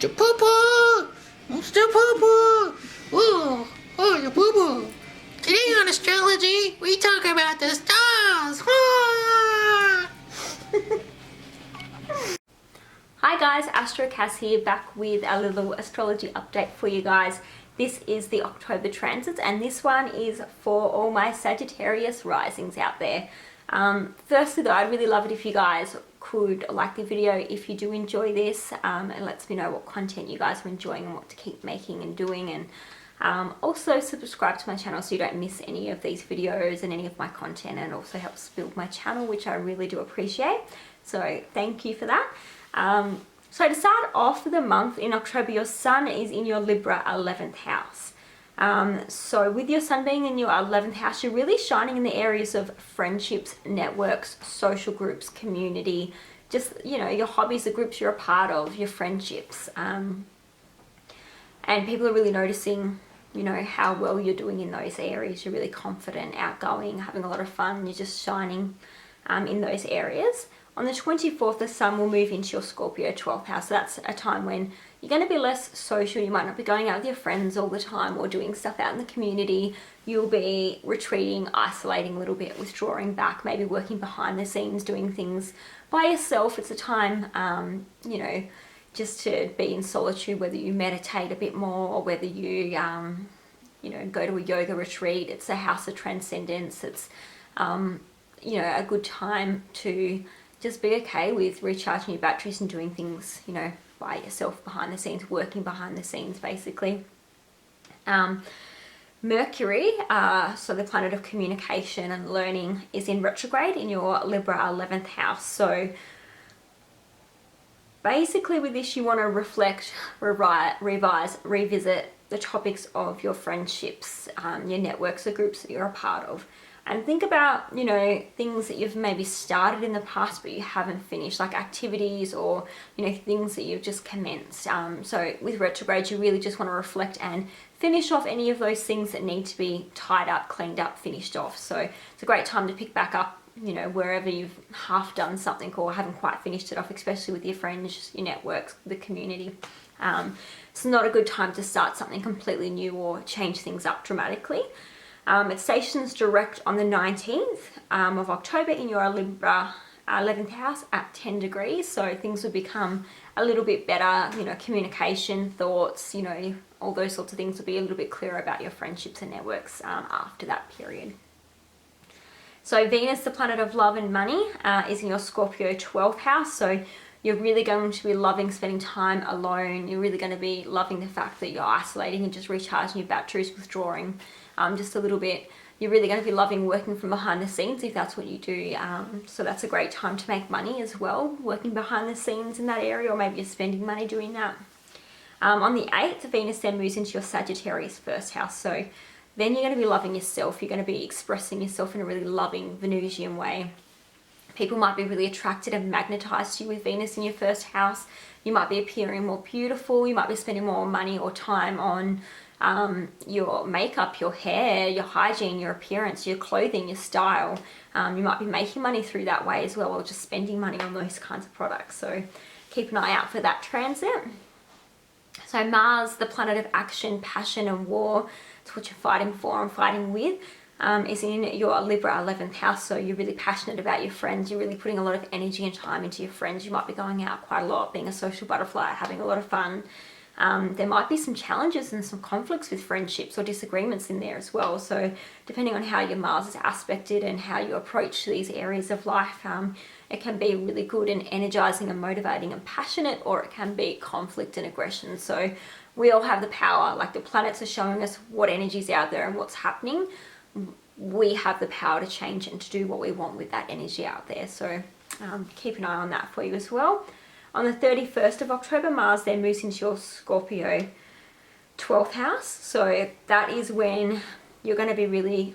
Mr. Poo-Poo! Mr. Poo-Poo! Whoa! Oh, you Poo-Poo! Today on astrology, we talk about the stars! Hi guys, AstroCass here, back with a little astrology update for you guys. This is the October transits, and this one is for all my Sagittarius risings out there. Firstly though, I'd really love it if you guys could like the video if you do enjoy this, and lets me know what content you guys are enjoying and what to keep making and doing, and also subscribe to my channel so you don't miss any of these videos and any of my content, and also helps build my channel, which I really do appreciate. So thank you for that. So to start off the month in October, your sun is in your Libra 11th house. So with your sun being in your 11th house, you're really shining in the areas of friendships, networks, social groups, community, just, you know, your hobbies, the groups you're a part of, your friendships. And people are really noticing, you know, how well you're doing in those areas. You're really confident, outgoing, having a lot of fun. You're just shining in those areas. On the 24th, the sun will move into your Scorpio 12th house. So that's a time when you're going to be less social. You might not be going out with your friends all the time or doing stuff out in the community. You'll be retreating, isolating a little bit, withdrawing back, maybe working behind the scenes, doing things by yourself. It's a time, you know, just to be in solitude, whether you meditate a bit more or whether you, you know, go to a yoga retreat. It's a house of transcendence. It's, you know, a good time to just be okay with recharging your batteries and doing things, you know, by yourself behind the scenes, working behind the scenes basically. Mercury, so the planet of communication and learning, is in retrograde in your Libra 11th house. So basically with this, you want to reflect, revise, revisit the topics of your friendships, your networks, the groups that you're a part of. And think about, you know, things that you've maybe started in the past but you haven't finished, like activities or, you know, things that you've just commenced. So with retrograde, you really just want to reflect and finish off any of those things that need to be tied up, cleaned up, finished off. So it's a great time to pick back up, you know, wherever you've half done something or haven't quite finished it off, especially with your friends, your networks, the community. It's not a good time to start something completely new or change things up dramatically. It stations direct on the 19th of October in your Libra 11th house at 10 degrees. So things will become a little bit better, you know, communication, thoughts, you know, all those sorts of things will be a little bit clearer about your friendships and networks after that period. So Venus, the planet of love and money, is in your Scorpio 12th house. So you're really going to be loving spending time alone. You're really going to be loving the fact that you're isolating and just recharging your batteries, withdrawing just a little bit. You're really going to be loving working from behind the scenes if that's what you do. So that's a great time to make money as well, working behind the scenes in that area, or maybe you're spending money doing that. On the 8th, Venus then moves into your Sagittarius first house. So then you're going to be loving yourself. You're going to be expressing yourself in a really loving Venusian way. People might be really attracted and magnetized to you with Venus in your first house. You might be appearing more beautiful. You might be spending more money or time on your makeup, your hair, your hygiene, your appearance, your clothing, your style. You might be making money through that way as well, or just spending money on those kinds of products. So keep an eye out for that transit. So Mars, the planet of action, passion and war, it's what you're fighting for and fighting with, is in your Libra 11th house. So you're really passionate about your friends. You're really putting a lot of energy and time into your friends. You might be going out quite a lot, being a social butterfly, having a lot of fun. There might be some challenges and some conflicts with friendships or disagreements in there as well. So depending on how your Mars is aspected and how you approach these areas of life, it can be really good and energizing and motivating and passionate, or it can be conflict and aggression. So we all have the power, like the planets are showing us what energy's out there and what's happening. We have the power to change and to do what we want with that energy out there. So keep an eye on that for you as well. On the 31st of October, Mars then moves into your Scorpio 12th house. So that is when you're going to be really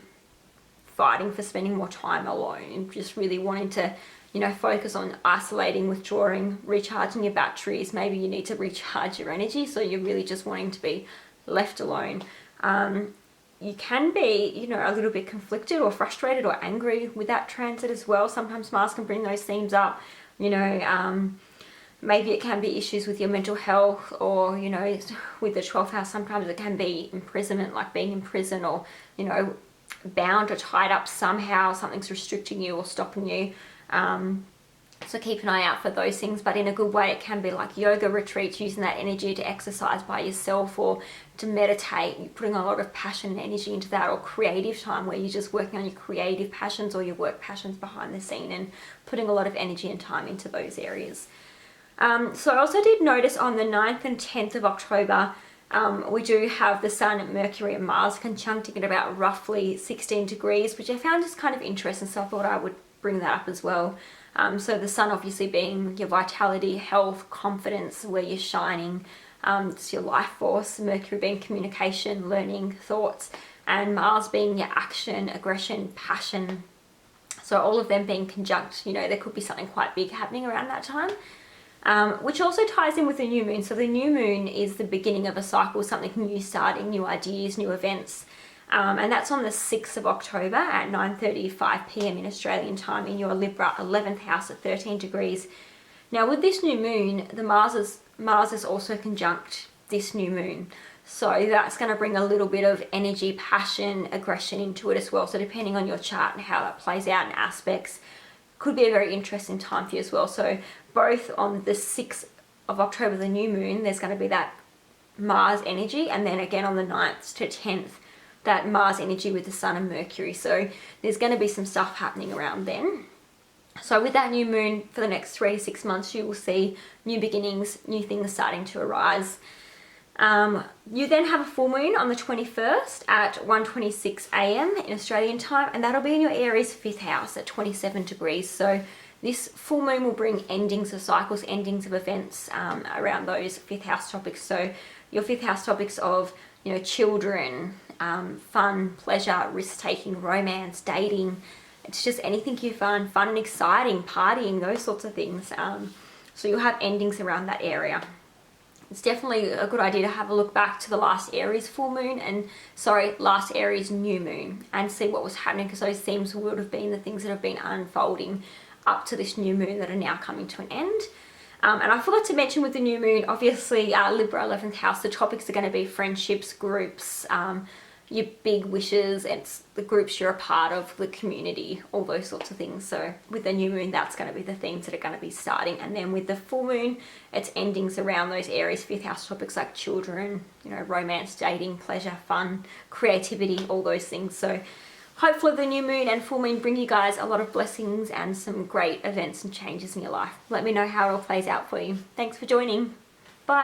fighting for spending more time alone and just really wanting to, you know, focus on isolating, withdrawing, recharging your batteries. Maybe you need to recharge your energy, so you're really just wanting to be left alone. You can be, you know, a little bit conflicted or frustrated or angry with that transit as well. Sometimes Mars can bring those themes up, you know, Maybe it can be issues with your mental health, or, you know, with the 12th house, sometimes it can be imprisonment, like being in prison, or, you know, bound or tied up somehow, something's restricting you or stopping you. So keep an eye out for those things, but in a good way. It can be like yoga retreats, using that energy to exercise by yourself or to meditate. You're putting a lot of passion and energy into that, or creative time where you're just working on your creative passions or your work passions behind the scene and putting a lot of energy and time into those areas. So I also did notice on the 9th and 10th of October, we do have the Sun, Mercury and Mars conjuncting at about roughly 16 degrees, which I found just kind of interesting, so I thought I would bring that up as well. So the Sun obviously being your vitality, health, confidence, where you're shining, it's your life force. Mercury being communication, learning, thoughts, and Mars being your action, aggression, passion. So all of them being conjunct, you know, there could be something quite big happening around that time. Which also ties in with the new moon. So the new moon is the beginning of a cycle, something new starting, new ideas, new events. And that's on the 6th of October at 9:35 p.m. in Australian time in your Libra 11th house at 13 degrees. Now with this new moon, the Mars is also conjunct this new moon. So that's going to bring a little bit of energy, passion, aggression into it as well. So depending on your chart and how that plays out in aspects, could be a very interesting time for you as well. So both on the 6th of October, the new moon, there's going to be that Mars energy, and then again on the 9th to 10th, that Mars energy with the Sun and Mercury. So there's going to be some stuff happening around then. So with that new moon for the next 3 to 6 months, you will see new beginnings, new things starting to arise. You then have a full moon on the 21st at 1:26 a.m. in Australian time, and that'll be in your Aries 5th house at 27 degrees. So this full moon will bring endings of cycles, endings of events around those 5th house topics. So your 5th house topics of, you know, children, fun, pleasure, risk-taking, romance, dating. It's just anything you find fun and exciting, partying, those sorts of things. So you'll have endings around that area. It's definitely a good idea to have a look back to the last Aries full moon last Aries new moon, and see what was happening, because those themes would have been the things that have been unfolding up to this new moon that are now coming to an end. And I forgot to mention with the new moon, obviously Libra 11th house, the topics are going to be friendships, groups, your big wishes, it's the groups you're a part of, the community, all those sorts of things. So with the new moon, that's going to be the themes that are going to be starting. And then with the full moon, it's endings around those Aries 5th house topics like children, you know, romance, dating, pleasure, fun, creativity, all those things. So hopefully the new moon and full moon bring you guys a lot of blessings and some great events and changes in your life. Let me know how it all plays out for you. Thanks for joining.